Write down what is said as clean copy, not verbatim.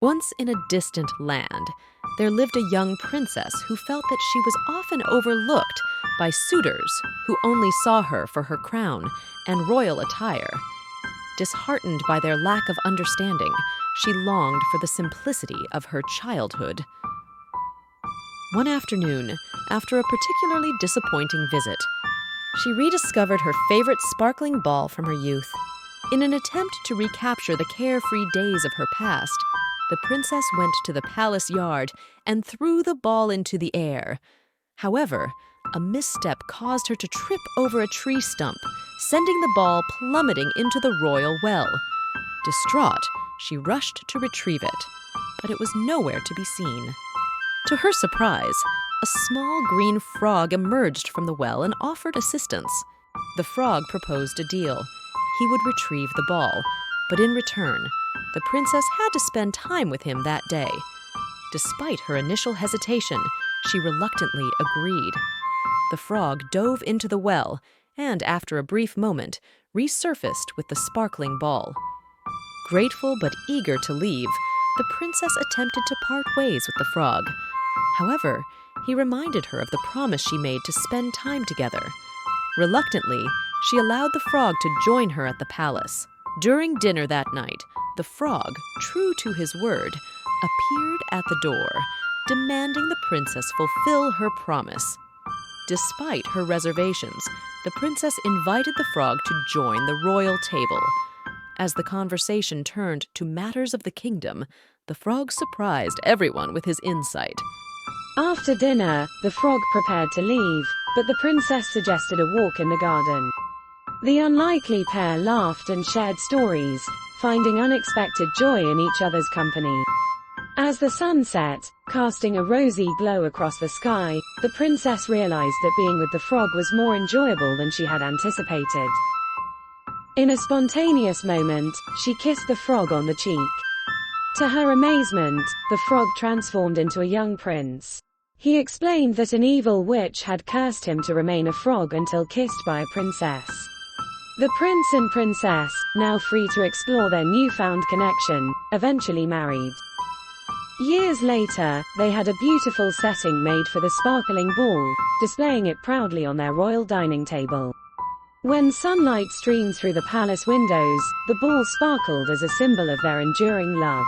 Once in a distant land, there lived a young princess who felt that she was often overlooked by suitors who only saw her for her crown and royal attire. Disheartened by their lack of understanding, she longed for the simplicity of her childhood. One afternoon, after a particularly disappointing visit, she rediscovered her favorite sparkling ball from her youth. In an attempt to recapture the carefree days of her past, the princess went to the palace yard and threw the ball into the air. However, a misstep caused her to trip over a tree stump, sending the ball plummeting into the royal well. Distraught, she rushed to retrieve it, but it was nowhere to be seen. To her surprise, a small green frog emerged from the well and offered assistance. The frog proposed a deal. He would retrieve the ball, but in return, the princess had to spend time with him that day. Despite her initial hesitation, she reluctantly agreed. The frog dove into the well and, after a brief moment, resurfaced with the sparkling ball. Grateful but eager to leave, the princess attempted to part ways with the frog. However, he reminded her of the promise she made to spend time together. Reluctantly, she allowed the frog to join her at the palace. During dinner that night, the frog, true to his word, appeared at the door, demanding the princess fulfill her promise. Despite her reservations, the princess invited the frog to join the royal table. As the conversation turned to matters of the kingdom, the frog surprised everyone with his insight. After dinner, the frog prepared to leave, but the princess suggested a walk in the garden. The unlikely pair laughed and shared stories, finding unexpected joy in each other's company. As the sun set, casting a rosy glow across the sky, the princess realized that being with the frog was more enjoyable than she had anticipated. In a spontaneous moment, she kissed the frog on the cheek. To her amazement, the frog transformed into a young prince. He explained that an evil witch had cursed him to remain a frog until kissed by a princess. The prince and princess, now free to explore their newfound connection, eventually married. Years later, they had a beautiful setting made for the sparkling ball, displaying it proudly on their royal dining table. When sunlight streamed through the palace windows, the ball sparkled as a symbol of their enduring love.